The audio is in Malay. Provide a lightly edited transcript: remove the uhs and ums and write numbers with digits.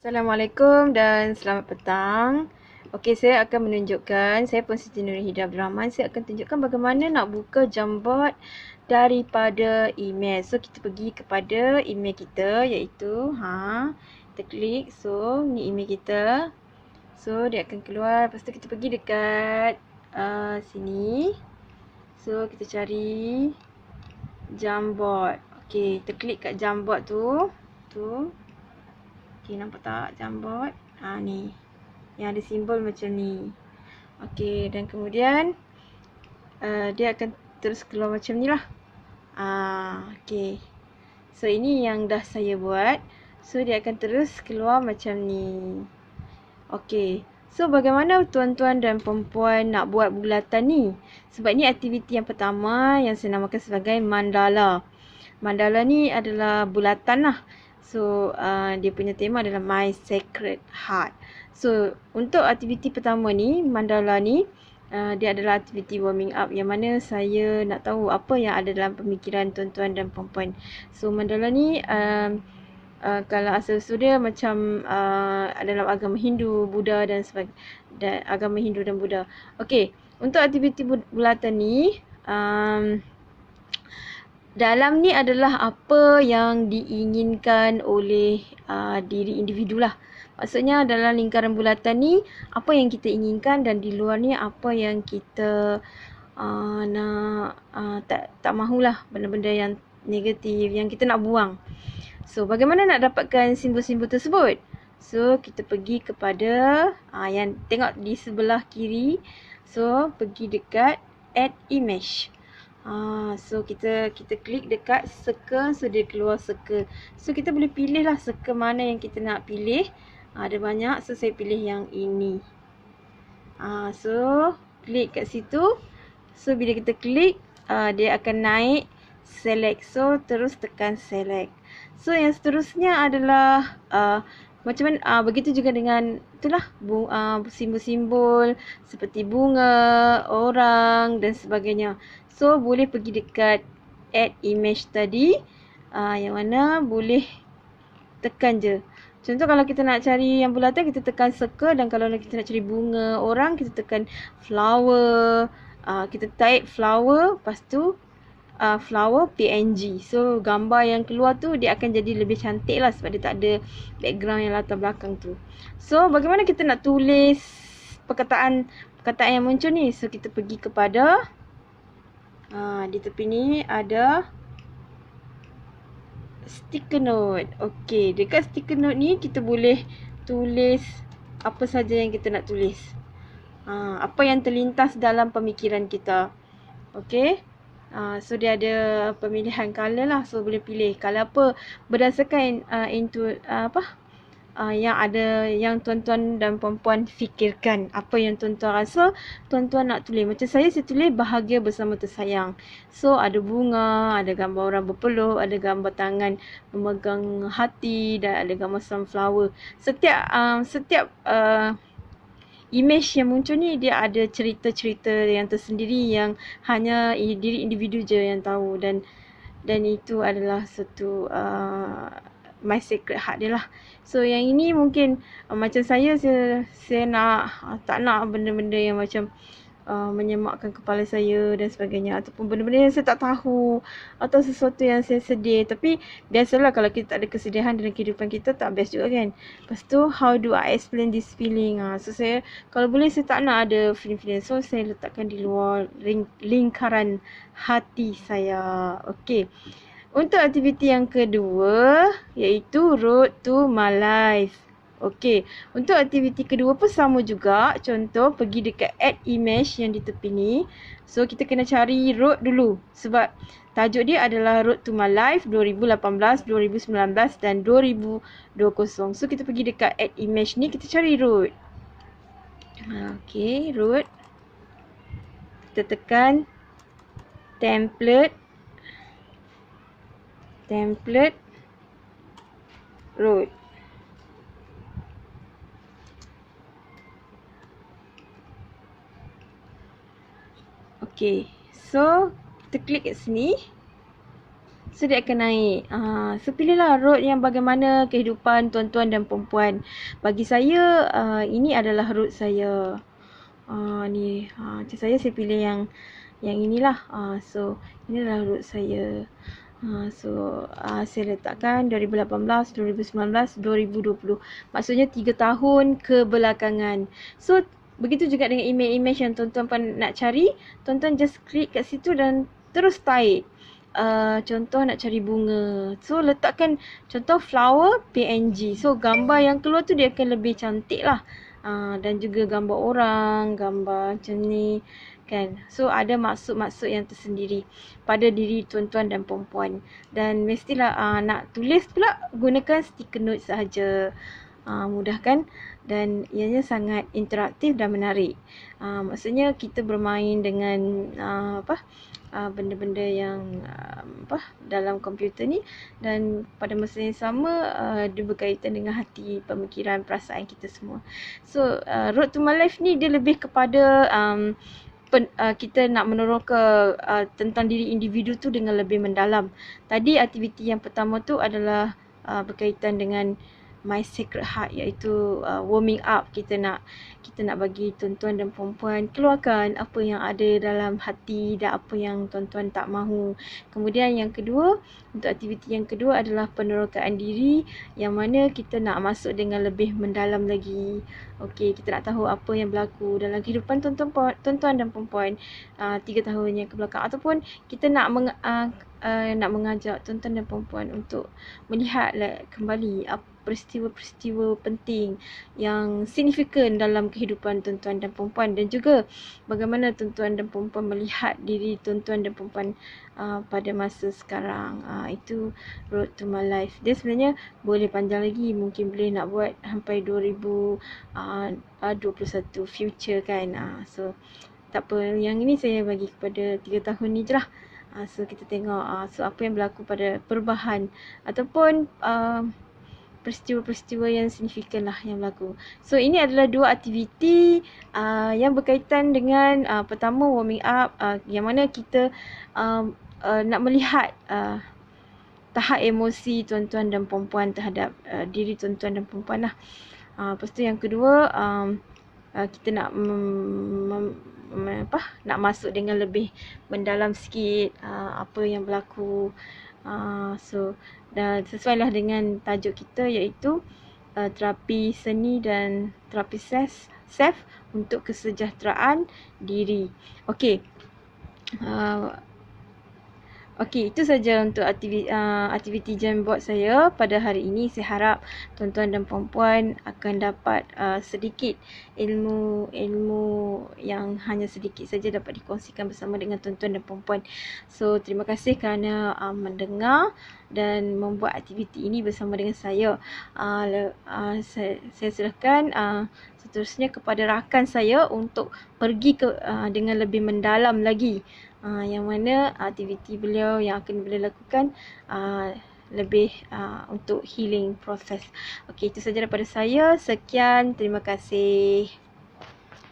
Assalamualaikum dan selamat petang. Okey, saya akan menunjukkan, saya pun Siti Nurhida Abdul Rahman, saya akan tunjukkan bagaimana nak buka Jamboard daripada email. So, kita pergi kepada email kita iaitu, kita klik. So, ni email kita. So, dia akan keluar. Lepas tu kita pergi dekat sini. So, kita cari Jamboard. Okey, kita klik kat Jamboard tu. Okay, nampak tak Jamboard? Ni. Yang ada simbol macam ni. Okay, dan kemudian dia akan terus keluar macam ni lah. Okay. So, ini yang dah saya buat. So, dia akan terus keluar macam ni. Okay. So, bagaimana tuan-tuan dan perempuan nak buat bulatan ni? Sebab ni aktiviti yang pertama yang saya namakan sebagai mandala. Mandala ni adalah bulatan lah. So, dia punya tema adalah My Sacred Heart. So, untuk aktiviti pertama ni, mandala ni, dia adalah aktiviti warming up yang mana saya nak tahu apa yang ada dalam pemikiran tuan-tuan dan perempuan. So, mandala ni, kalau asal-usul dia macam dalam agama Hindu, Buddha dan sebagainya. Agama Hindu dan Buddha. Okey, untuk aktiviti bulatan ni, dalam ni adalah apa yang diinginkan oleh diri individu lah. Maksudnya dalam lingkaran bulatan ni, apa yang kita inginkan dan di luar ni apa yang kita tak mahulah, benda-benda yang negatif yang kita nak buang. So, bagaimana nak dapatkan simbol-simbol tersebut? So, kita pergi kepada yang tengok di sebelah kiri. So, pergi dekat add image. So kita klik dekat circle, so dia keluar circle. So kita boleh pilih lah circle mana yang kita nak pilih. Ada banyak, so saya pilih yang ini. So klik kat situ. So bila kita klik, dia akan naik select. So terus tekan select. So yang seterusnya adalah macam mana, begitu juga dengan itulah simbol-simbol seperti bunga, orang dan sebagainya. So boleh pergi dekat add image tadi, yang mana boleh tekan je. Contoh kalau kita nak cari yang bulatan, kita tekan circle, dan kalau kita nak cari bunga orang, kita tekan flower. Kita type flower, lepas tu flower PNG. So gambar yang keluar tu dia akan jadi lebih cantik lah sebab dia tak ada background yang latar belakang tu. So bagaimana kita nak tulis perkataan yang muncul ni? So kita pergi kepada di tepi ni ada sticker note. Okey, dekat sticker note ni kita boleh tulis apa saja yang kita nak tulis. Apa yang terlintas dalam pemikiran kita. Okey. So dia ada pemilihan color lah. So boleh pilih color apa berdasarkan yang tuan-tuan dan perempuan fikirkan. Apa yang tuan-tuan rasa tuan-tuan nak tulis. Macam saya tulis bahagia bersama tersayang. So ada bunga, ada gambar orang berpeluh, ada gambar tangan memegang hati dan ada gambar sunflower. Setiap image yang muncul ni dia ada cerita-cerita yang tersendiri yang hanya diri individu je yang tahu, dan itu adalah satu My Sacred Heart dia lah. So yang ini mungkin macam saya tak nak benda-benda yang macam menyemakkan kepala saya dan sebagainya, ataupun benda-benda yang saya tak tahu atau sesuatu yang saya sedih. Tapi biasalah kalau kita tak ada kesedihan dalam kehidupan kita, tak best juga kan. Lepas tu, how do I explain this feeling? So saya, kalau boleh saya tak nak ada feeling-feeling, so saya letakkan di luar lingkaran hati saya. Okay, untuk aktiviti yang kedua iaitu Road to My Life. Okey, untuk aktiviti kedua pun sama juga. Contoh, pergi dekat add image yang di tepi ni. So kita kena cari road dulu sebab tajuk dia adalah Road to My Life 2018, 2019 dan 2020. So kita pergi dekat add image ni, kita cari road. Okey, road. Kita tekan template road. Okay, so kita klik kat sini. So dia akan naik. So pilihlah road yang bagaimana kehidupan tuan-tuan dan perempuan. Bagi saya ini adalah road saya. Macam saya pilih yang inilah. So inilah road saya. Saya letakkan 2018, 2019, 2020. Maksudnya 3 tahun kebelakangan. So begitu juga dengan imej-imej yang tuan-tuan nak cari, tuan-tuan just klik kat situ dan terus tarik. Contoh nak cari bunga. So letakkan contoh flower PNG. So gambar yang keluar tu dia akan lebih cantik lah. Dan juga gambar orang, gambar macam ni kan. So ada maksud-maksud yang tersendiri pada diri tuan-tuan dan perempuan. Dan mestilah nak tulis pula gunakan sticker note sahaja. Mudah kan? Dan ianya sangat interaktif dan menarik. Maksudnya kita bermain dengan benda-benda yang dalam komputer ni, dan pada masa yang sama dia berkaitan dengan hati, pemikiran, perasaan kita semua. So Road to My Life ni dia lebih kepada kita nak meneroka tentang diri individu tu dengan lebih mendalam. Tadi aktiviti yang pertama tu adalah berkaitan dengan My Sacred Heart, iaitu warming up. Kita nak bagi tuan-tuan dan perempuan keluarkan apa yang ada dalam hati dan apa yang tuan-tuan tak mahu. Kemudian yang kedua, untuk aktiviti yang kedua adalah penerokaan diri, yang mana kita nak masuk dengan lebih mendalam lagi. Okey, kita nak tahu apa yang berlaku dalam kehidupan tuan-tuan dan perempuan 3 tahun yang kebelakang, ataupun kita nak mengajak tuan-tuan dan perempuan untuk melihat kembali peristiwa-peristiwa penting yang signifikan dalam kehidupan tuan-tuan dan perempuan, dan juga bagaimana tuan-tuan dan perempuan melihat diri tuan-tuan dan perempuan pada masa sekarang. Itu Road to My Life. Dia sebenarnya boleh panjang lagi, mungkin boleh nak buat sampai 2021 future kan. So tak apa, yang ini saya bagi kepada 3 tahun ni je lah. So kita tengok so apa yang berlaku pada perubahan ataupun peristiwa-peristiwa yang signifikan lah yang berlaku. So ini adalah 2 aktiviti yang berkaitan dengan pertama warming up, yang mana kita nak melihat tahap emosi tuan-tuan dan perempuan terhadap diri tuan-tuan dan perempuan lah. Lepas tu yang kedua, kita nak nak masuk dengan lebih mendalam sikit apa yang berlaku. So dan sesuailah dengan tajuk kita, iaitu terapi seni dan terapi self untuk kesejahteraan diri. Okey. Okey, itu saja untuk aktiviti Jamboard saya pada hari ini. Saya harap tuan-tuan dan perempuan akan dapat sedikit ilmu yang hanya sedikit saja dapat dikongsikan bersama dengan tuan-tuan dan perempuan. So, terima kasih kerana mendengar dan membuat aktiviti ini bersama dengan saya. Saya serahkan seterusnya kepada rakan saya untuk pergi dengan lebih mendalam lagi, yang mana aktiviti beliau yang akan beliau lakukan lebih untuk healing proses. Okey, itu saja daripada saya. Sekian, terima kasih.